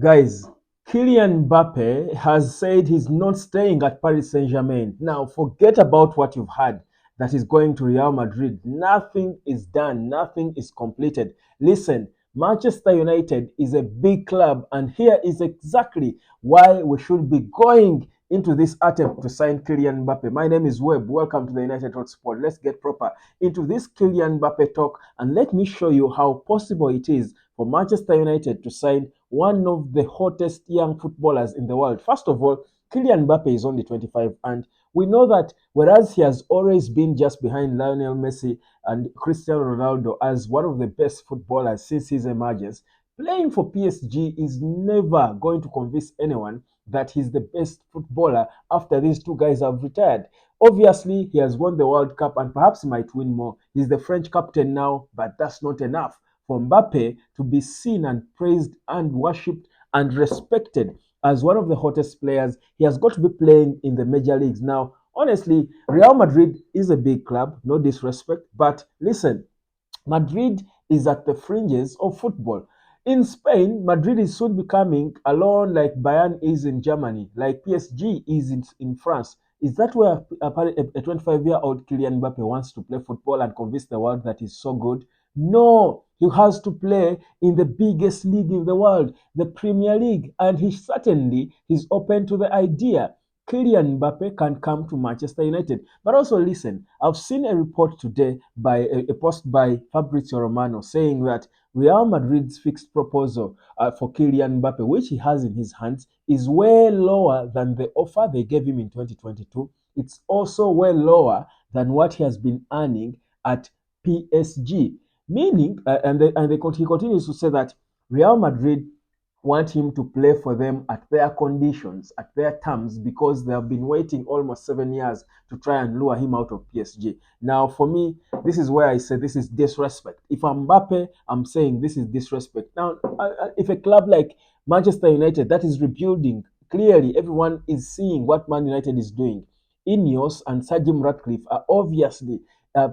Guys, Kylian Mbappe has said he's not staying at Paris Saint-Germain. Now, forget about what you've heard that he's going to Real Madrid. Nothing is done, nothing is completed. Listen, Manchester United is a big club, and here is exactly why we should be going into this attempt to sign Kylian Mbappe. My name is Webb. Welcome to the United Hotspot. Let's get proper into this Kylian Mbappe talk, and let me show you how possible it is for Manchester United to sign one of the hottest young footballers in the world. First of all, Kylian Mbappe is only 25, and we know that whereas he has always been just behind Lionel Messi and Cristiano Ronaldo as one of the best footballers since his emergence, playing for PSG is never going to convince anyone that he's the best footballer after these two guys have retired. Obviously, he has won the World Cup and perhaps he might win more. He's the French captain now, but that's not enough for Mbappe to be seen and praised and worshipped and respected as one of the hottest players. He has got to be playing in the major leagues. Now, honestly, Real Madrid is a big club, no disrespect, but listen, Madrid is at the fringes of football. In Spain, Madrid is soon becoming alone like Bayern is in Germany, like PSG is in France. Is that where a 25-year-old Kylian Mbappe wants to play football and convince the world that he's so good? No, he has to play in the biggest league in the world, the Premier League, and he certainly is open to the idea. Kylian Mbappe can come to Manchester United. But also, listen, I've seen a report today by a post by Fabrizio Romano saying that Real Madrid's fixed proposal for Kylian Mbappe, which he has in his hands, is way lower than the offer they gave him in 2022. It's also way lower than what he has been earning at PSG. Meaning, he continues to say that Real Madrid want him to play for them at their conditions, at their terms, because they have been waiting almost 7 years to try and lure him out of PSG. Now, for me, this is where I say this is disrespect. If I'm Mbappe, I'm saying this is disrespect. Now, if a club like Manchester United that is rebuilding, clearly everyone is seeing what Man United is doing. Ineos and Sir Jim Ratcliffe are obviously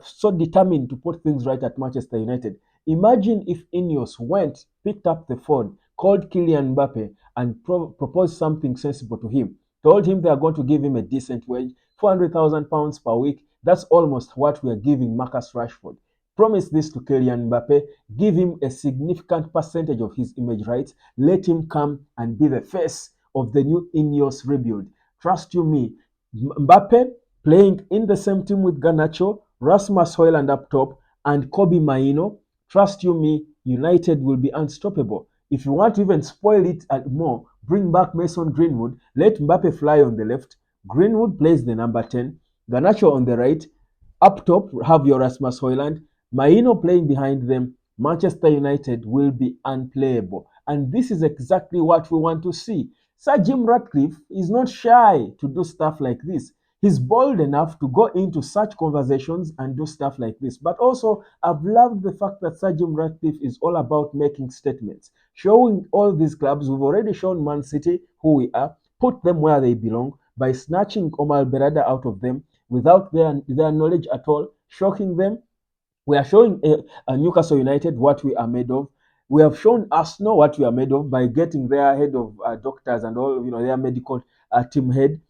so determined to put things right at Manchester United. Imagine if Ineos went, picked up the phone, called Kylian Mbappe and proposed something sensible to him. Told him they are going to give him a decent wage, £400,000 per week. That's almost what we are giving Marcus Rashford. Promise this to Kylian Mbappe, give him a significant percentage of his image rights, let him come and be the face of the new Ineos rebuild. Trust you me, Mbappe playing in the same team with Garnacho, Rasmus Højlund up top, and Kobe Maino. Trust you me, United will be unstoppable. If you want to even spoil it more, bring back Mason Greenwood, let Mbappe fly on the left, Greenwood plays the number 10, Garnacho on the right, up top have your Rasmus Højlund, Maino playing behind them. Manchester United will be unplayable. And this is exactly what we want to see. Sir Jim Ratcliffe is not shy to do stuff like this. He's bold enough to go into such conversations and do stuff like this. But also, I've loved the fact that Sir Jim Ratcliffe is all about making statements, showing all these clubs. We've already shown Man City who we are, put them where they belong by snatching Omar Berada out of them without their knowledge at all, shocking them. We are showing Newcastle United what we are made of. We have shown Arsenal what we are made of by getting their head of doctors and all, their medical team head.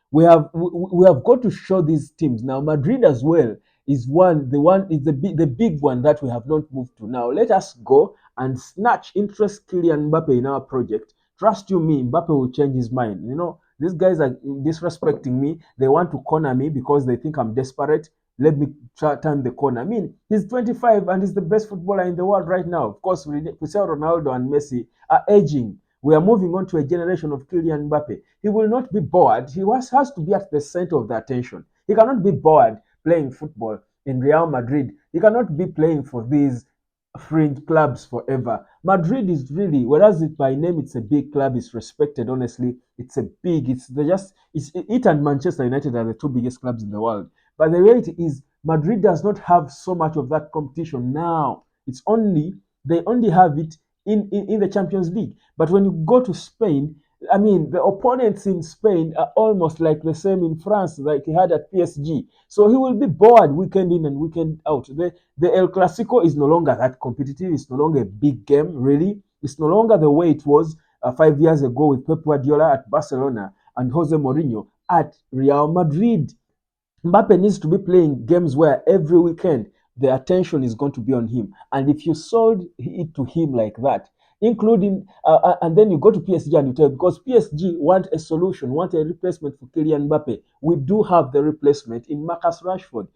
We have got to show these teams now. Madrid as well is the big one that we have not moved to. Now let us go and snatch interest Kylian Mbappe in our project. Trust you me, Mbappe will change his mind. These guys are disrespecting me. They want to corner me because they think I'm desperate. Let me turn the corner. I mean, he's 25 and he's the best footballer in the world right now. Of course, Cristiano Ronaldo and Messi are aging. We are moving on to a generation of Kylian Mbappe. He will not be bored. Has to be at the center of the attention. He cannot be bored playing football in Real Madrid. He cannot be playing for these fringe clubs forever. Madrid is really, whereas by name it's a big club, it's respected. Honestly, it and Manchester United are the two biggest clubs in the world. But the reality is, Madrid does not have so much of that competition now. They only have it in the Champions League. But when you go to Spain, I mean, the opponents in Spain are almost like the same in France, like he had at PSG. So he will be bored weekend in and weekend out. The El Clasico is no longer that competitive. It's no longer a big game, really. It's no longer the way it was. 5 years ago with Pep Guardiola at Barcelona and Jose Mourinho at Real Madrid. Mbappe needs to be playing games where every weekend the attention is going to be on him. And if you sold it to him like that, including, and then you go to PSG and you tell, because PSG want a solution, want a replacement for Kylian Mbappe. We do have the replacement in Marcus Rashford.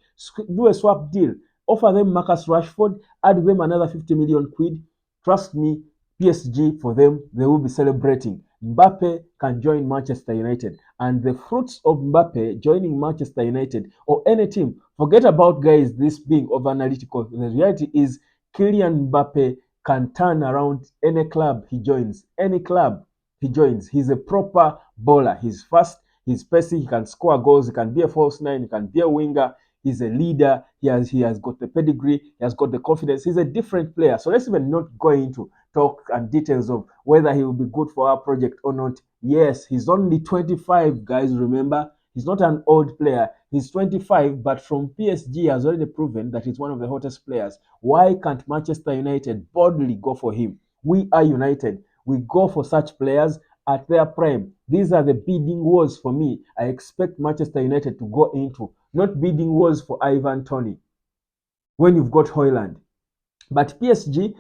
Do a swap deal. Offer them Marcus Rashford, add them another 50 million quid. Trust me, PSG, for them, they will be celebrating. Mbappe can join Manchester United. And the fruits of Mbappe joining Manchester United or any team, forget about guys this being over analytical. The reality is Kylian Mbappe can turn around any club he joins. Any club he joins. He's a proper bowler. He's fast, he's pacey, he can score goals, he can be a false nine, he can be a winger. He's a leader. He has got the pedigree. He has got the confidence. He's a different player. So let's even not go into talk and details of whether he will be good for our project or not. Yes, he's only 25, guys. Remember, he's not an old player. He's 25, but from PSG has already proven that he's one of the hottest players. Why can't Manchester United boldly go for him? We are United. We go for such players at their prime. These are the bidding wars for me. I expect Manchester United to go into, not bidding wars for Ivan Toney when you've got Hoyland. But PSG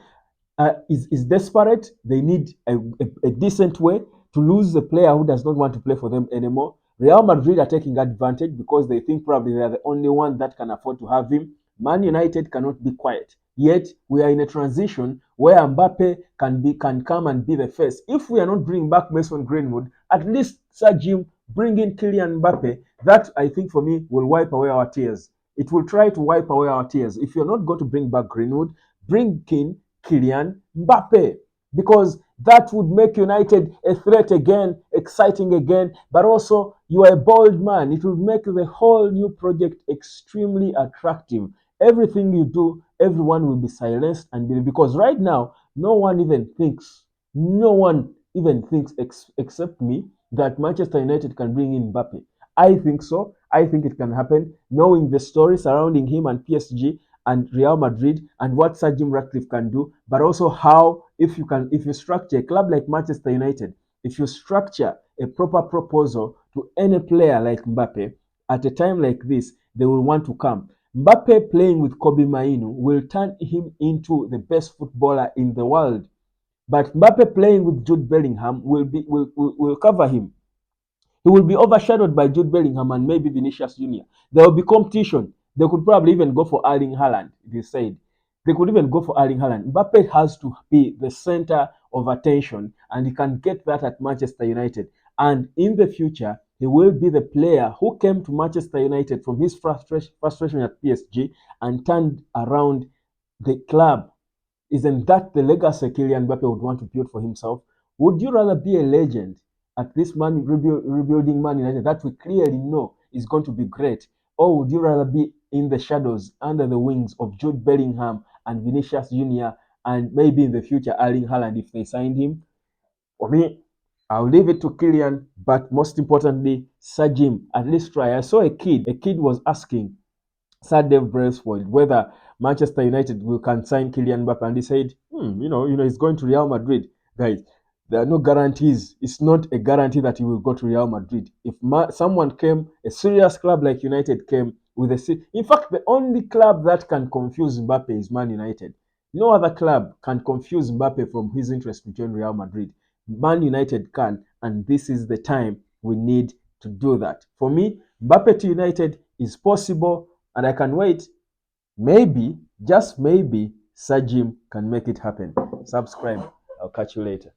is desperate. They need a decent way to lose a player who does not want to play for them anymore. Real Madrid are taking advantage because they think probably they are the only one that can afford to have him. Man United cannot be quiet. Yet we are in a transition where Mbappe can come and be the face. If we are not bringing back Mason Greenwood, at least Sir Jim bring in Kylian Mbappe. That I think for me will wipe away our tears. It will try to wipe away our tears. If you're not going to bring back Greenwood, bring in Kylian Mbappe, because that would make United a threat again, exciting again, but also you are a bold man. It will make the whole new project extremely attractive. Everything you do, everyone will be silenced and believe, because right now, no one even thinks except me that Manchester United can bring in Mbappe. I think so. I think it can happen, knowing the story surrounding him and PSG and Real Madrid and what Sir Jim Ratcliffe can do, but also how if you structure a club like Manchester United, if you structure a proper proposal to any player like Mbappe at a time like this, they will want to come. Mbappe playing with Kobe Mainu will turn him into the best footballer in the world. But Mbappe playing with Jude Bellingham will cover him. He will be overshadowed by Jude Bellingham and maybe Vinicius Jr. There will be competition. They could probably even go for Erling Haaland, they said. They could even go for Erling Haaland. Mbappe has to be the center of attention, and he can get that at Manchester United. And in the future, he will be the player who came to Manchester United from his frustration at PSG and turned around the club. Isn't that the legacy Kylian Mbappe would want to build for himself? Would you rather be a legend at this rebuilding Man United that we clearly know is going to be great, or would you rather be in the shadows under the wings of Jude Bellingham and Vinicius Jr. and maybe in the future Erling Haaland if they signed him? For me, I'll leave it to Kylian, but most importantly, Sir Jim, at least try. I saw a kid. A kid was asking Sir Dave Brailsford whether Manchester United will can sign Kylian Mbappe, and he said, he's going to Real Madrid. Guys, there are no guarantees. It's not a guarantee that he will go to Real Madrid. If someone came, a serious club like United came with in fact, the only club that can confuse Mbappe is Man United. No other club can confuse Mbappe from his interest to join Real Madrid. Man United can, and this is the time we need to do that. For me, Mbappe to United is possible, and I can wait. Maybe, just maybe, Sir Jim can make it happen. Subscribe. I'll catch you later.